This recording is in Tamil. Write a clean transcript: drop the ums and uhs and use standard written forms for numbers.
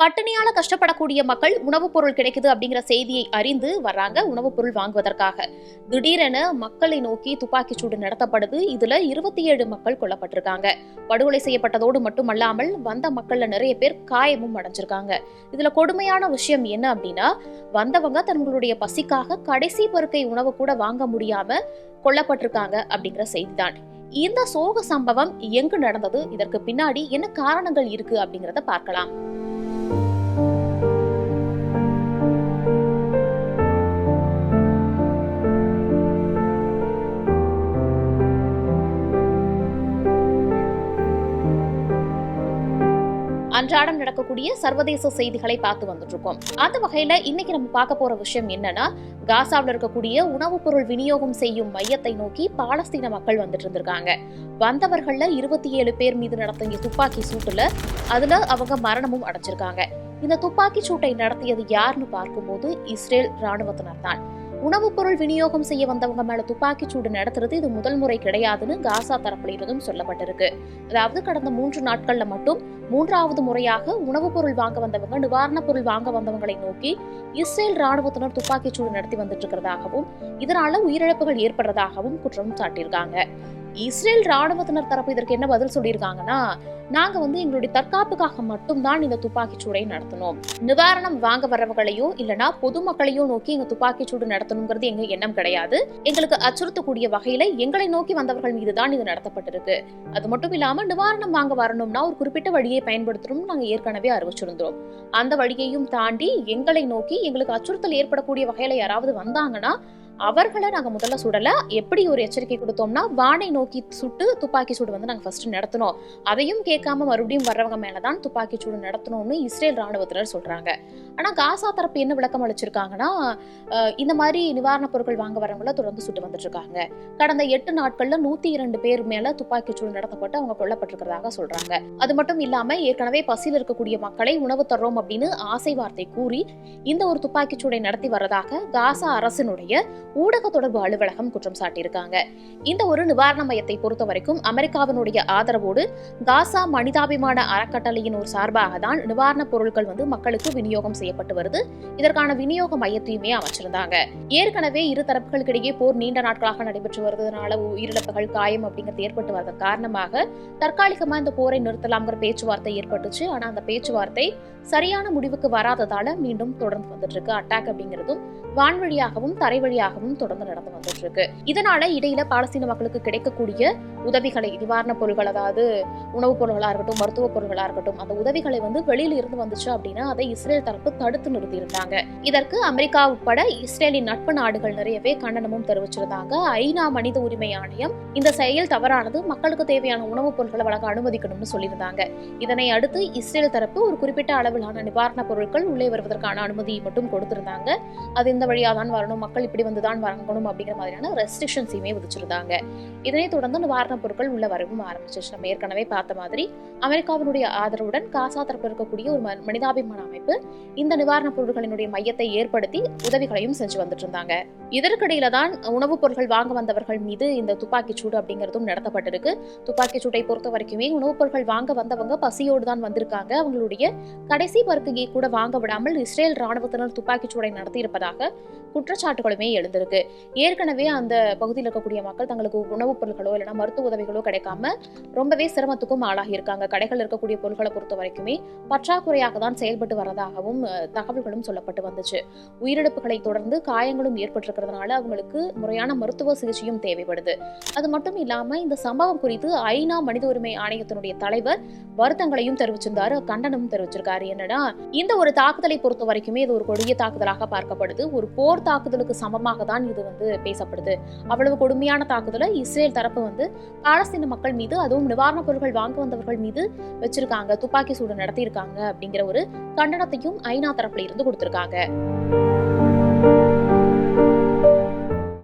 பட்டினியால கஷ்டப்படக்கூடிய மக்கள் உணவுப் பொருள் கிடைக்குது அப்படிங்கிற செய்தியை அறிந்து வர்றாங்க உணவுப் பொருள் வாங்குவதற்காக. திடீரென மக்களை நோக்கி துப்பாக்கிச் சூடு நடத்தப்படுது. இதுல 27 மக்கள் கொல்லப்பட்டிருக்காங்க. படுகொலை செய்யப்பட்டதோடு மட்டுமல்லாமல் வந்த மக்கள்ல நிறைய பேர் காயமும் அடைஞ்சிருக்காங்க. இதுல கொடுமையான விஷயம் என்ன அப்படின்னா, வந்தவங்க தங்களுடைய பசிக்காக கடைசி பருக்கை உணவு கூட வாங்க முடியாம கொல்லப்பட்டிருக்காங்க அப்படிங்கிற செய்திதான். இந்த சோக சம்பவம் எங்கு நடந்தது, இதற்கு பின்னாடி என்ன காரணங்கள் இருக்கு அப்படிங்கறத பார்க்கலாம். அன்றாடம் நடக்கக்கூடிய சர்வதேச செய்திகளை பார்த்து வந்துட்டு இருக்கோம். அந்த வகையில இன்னைக்கு நம்ம பார்க்க போற விஷயம் என்னன்னா, காசாவில் இருக்கக்கூடிய உணவுப் பொருள் விநியோகம் செய்யும் மையத்தை நோக்கி பாலஸ்தீன மக்கள் வந்துட்டு இருந்திருக்காங்க. வந்தவர்கள்ல 27 பேர் மீது நடத்திய துப்பாக்கி சூட்டுல அதுல அவங்க மரணமும் அடைஞ்சிருக்காங்க. இந்த துப்பாக்கி சூட்டை நடத்தியது யாருன்னு பார்க்கும்போது இஸ்ரேல் ராணுவத்தினர் தான். உணவுப் பொருள் விநியோகம் செய்ய வந்தவங்க மேல துப்பாக்கி சூடு நடத்துறது இது முதல் முறை கிடையாதுன்னு காசா தரப்புல இருந்தும் சொல்லப்பட்டிருக்கு. அதாவது கடந்த 3 நாட்கள்ல மட்டும் 3வது முறையாக உணவுப் பொருள் வாங்க வந்தவங்க நிவாரணப் பொருள் வாங்க வந்தவங்களை நோக்கி இஸ்ரேல் ராணுவத்தினர் துப்பாக்கி சூடு நடத்தி வந்துட்டு இருக்கிறதாகவும் இதனால உயிரிழப்புகள் ஏற்படுறதாகவும் குற்றம் சாட்டியிருக்காங்க. இஸ்ரேல் ராணுவத்தினர் தரப்பு இதற்கு என்ன பதில் சொல்லியிருக்காங்கன்னா, நாங்க எங்களுடைய தற்காப்புக்காக மட்டும்தான் இந்த துப்பாக்கி சூடை நடத்தணும். நிவாரணம் வாங்க வரவங்களையோ இல்லனா பொதுமக்களையோ நோக்கி எங்க துப்பாக்கி சூடு நடத்தணுங்கிறது எங்க எண்ணம் கிடையாது. எங்களுக்கு அச்சுறுத்தக்கூடிய வகையில எங்களை நோக்கி வந்தவர்கள் மீதுதான் இது நடத்தப்பட்டிருக்கு. அது மட்டும் இல்லாம நிவாரணம் வாங்க வரணும்னா ஒரு குறிப்பிட்ட வழியை பயன்படுத்தணும் நாங்க ஏற்கனவே அறிவிச்சிருந்தோம். அந்த வழியையும் தாண்டி எங்களை நோக்கி எங்களுக்கு அச்சுறுத்தல் ஏற்படக்கூடிய வகையில யாராவது வந்தாங்கன்னா அவர்களை நாங்க முதல்ல சுடல. எப்படி ஒரு எச்சரிக்கை கொடுத்தோம்னா, வானை நோக்கி சுட்டு துப்பாக்கி சூடு நாங்க ஃபர்ஸ்ட் நடத்தணும். அதையும் கேட்காம மறுபடியும் வர்றவங்க மேலதான் துப்பாக்கி சூடு நடத்தணும்னு இஸ்ரேல் ராணுவத்தினர் சொல்றாங்க. ஆனா காசா தரப்பு என்ன விளக்கம் அளிச்சிருக்காங்கன்னா, இந்த மாதிரி நிவாரணப் பொருட்கள் வாங்க வரவங்கள தொடர்ந்து சுட்டு வந்துட்டு இருக்காங்க. கடந்த 8 நாட்கள்ல 102 பேர் மேல துப்பாக்கி சூடு நடத்தப்பட்டு அவங்க கொல்லப்பட்டிருக்கிறதாக சொல்றாங்க. அது மட்டும் இல்லாம ஏற்கனவே பசியில் இருக்கக்கூடிய மக்களை உணவு தர்றோம் அப்படின்னு ஆசை வார்த்தை கூறி இந்த ஒரு துப்பாக்கி சூடை நடத்தி வர்றதாக காசா அரசினுடைய ஊடக தொடர்பு அலுவலகம் குற்றம் சாட்டியிருக்காங்க. இந்த ஒரு நிவாரண மையத்தை பொறுத்த வரைக்கும் அமெரிக்காவினுடைய ஆதரவோடு காசா மனிதாபிமான அறக்கட்டளையின் ஒரு சார்பாக தான் நிவாரணப் பொருட்கள் மக்களுக்கு விநியோகம் செய்யப்பட்டு வருது. இதற்கான விநியோக மையத்தையுமே அமைச்சிருந்தாங்க. ஏற்கனவே இரு தரப்புகளுக்கிடையே போர் நீண்ட நாட்களாக நடைபெற்று வருவதனால உயிரிழப்புகள் காயம் அப்படிங்கிறது ஏற்பட்டு வரதன் காரணமாக தற்காலிகமா இந்த போரை நிறுத்தலாம்ங்கிற பேச்சுவார்த்தை ஏற்பட்டுச்சு. ஆனா அந்த பேச்சுவார்த்தை சரியான முடிவுக்கு வராததால மீண்டும் தொடர்ந்து வந்துட்டு இருக்கு. அட்டாக் அப்படிங்கிறதும் வான்வழியாகவும் தரை வழியாகவும் தொடர்ந்து நடந்து வந்துட்டு இருக்கு. இதனால இடையில பாலஸ்தீன மக்களுக்கு கிடைக்கக்கூடிய உதவிகளை, நிவாரணப் பொருட்கள், அதாவது உணவுப் பொருட்களா இருக்கட்டும், மருத்துவ பொருட்களா இருக்கட்டும், அந்த உதவிகளை வெளியில இருந்து வந்துச்சு அப்படின்னா அதை இஸ்ரேல் தரப்பு தடுத்து நிறுத்தி இருந்தாங்க. இதற்கு அமெரிக்கா உட்பட இஸ்ரேலின் நட்பு நாடுகள் நிறையவே கண்டனமும் தெரிவிச்சிருந்தாங்க. ஐநா மனித உரிமை ஆணையம் இந்த செயல் தவறானது, மக்களுக்கு தேவையான உணவுப் பொருட்களை வழங்க அனுமதிக்கணும்னு சொல்லியிருந்தாங்க. இதனை அடுத்து இஸ்ரேல் தரப்பு ஒரு குறிப்பிட்ட அளவிலான நிவாரணப் பொருட்கள் உள்ளே வருவதற்கான அனுமதி மட்டும் கொடுத்திருந்தாங்க. அது இந்த வழியா தான் வரணும், மக்கள் இப்படி வந்துதான் வாங்கணும் அப்படிங்கிற மாதிரியான ரெஸ்ட்ரிக்ஷன்ஸையுமே விதிச்சிருந்தாங்க. இதனை தொடர்ந்து நிவாரணப் பொருட்கள் உள்ள வரவும் ஆரம்பிச்சிச்சு. நம்ம ஏற்கனவே பார்த்த மாதிரி அமெரிக்காவினுடைய ஆதரவுடன் காசா தரப்பு இருக்கக்கூடிய ஒரு மனிதாபிமான அமைப்பு இந்த நிவாரணப் பொருட்களினுடைய மையத்தை ஏற்படுத்தி உதவிகளையும் செஞ்சு வந்துட்டு இருந்தாங்க. இதற்கிடையில தான் உணவுப் பொருட்கள் வாங்க வந்தவர்கள் மீது இந்த துப்பாக்கி சூடு அப்படிங்கிறதும் நடத்தப்பட்டிருக்கு. துப்பாக்கி சூட்டை பொறுத்த வரைக்குமே உணவுப் பொருட்கள் வாங்க வந்தவங்க பசியோடு தான் வந்திருக்காங்க. அவங்களுடைய கடைசி பருக்கையை கூட வாங்க விடாமல் இஸ்ரேல் ராணுவத்தினர் துப்பாக்கி சூடை நடத்தி இருப்பதாக குற்றச்சாட்டுகளுமே எழுந்திருக்கு. ஏற்கனவே அந்த பகுதியில் இருக்கக்கூடிய மக்கள் தங்களுக்கு உணவுப் பொருட்களோ இல்லைன்னா மருத்துவ உதவிகளோ கிடைக்காம ரொம்பவே சிரமத்துக்கும் ஆளாகி இருக்காங்க. கடைகள் இருக்கக்கூடிய பொருட்களை பொறுத்த வரைக்குமே பற்றாக்குறையாக தான் செயல்பட்டு வரதாகவும் தகவல்களும் சொல்லப்பட்டு வந்துச்சு. உயிரிழப்புகளை தொடர்ந்து காயங்களும் ஏற்பட்டிருக்கிறதுனால அவங்களுக்கு முறையான மருத்துவ சிகிச்சையும் தேவைப்படுது. அது மட்டும் இல்லாம இந்த சம்பவம் குறித்து ஐநா மனித உரிமை ஆணையத்தினுடைய தலைவர் வருத்தங்களையும் தெரிவிச்சிருந்தாரு, கண்டனமும் தெரிவிச்சிருக்காரு. என்னன்னா, இந்த ஒரு தாக்குதலை பொறுத்த வரைக்குமே இது ஒரு கொடிய தாக்குதலாக பார்க்கப்படுது. ஒரு போர் தாக்குதலுக்கு சமமாக தான் இது பேசப்படுது. அவ்வளவு கொடுமையான தாக்குதலை இஸ்ரேல் தரப்பு பாலஸ்தீன மக்கள் மீது, அதுவும் நிவாரணப் பொருட்கள் வாங்க வந்தவர்கள் மீது வச்சிருக்காங்க, துப்பாக்கி சூடு நடத்தி இருக்காங்க அப்படிங்கிற ஒரு கண்டனத்தையும் ஐநா தரப்புல இருந்து கொடுத்திருக்காங்க.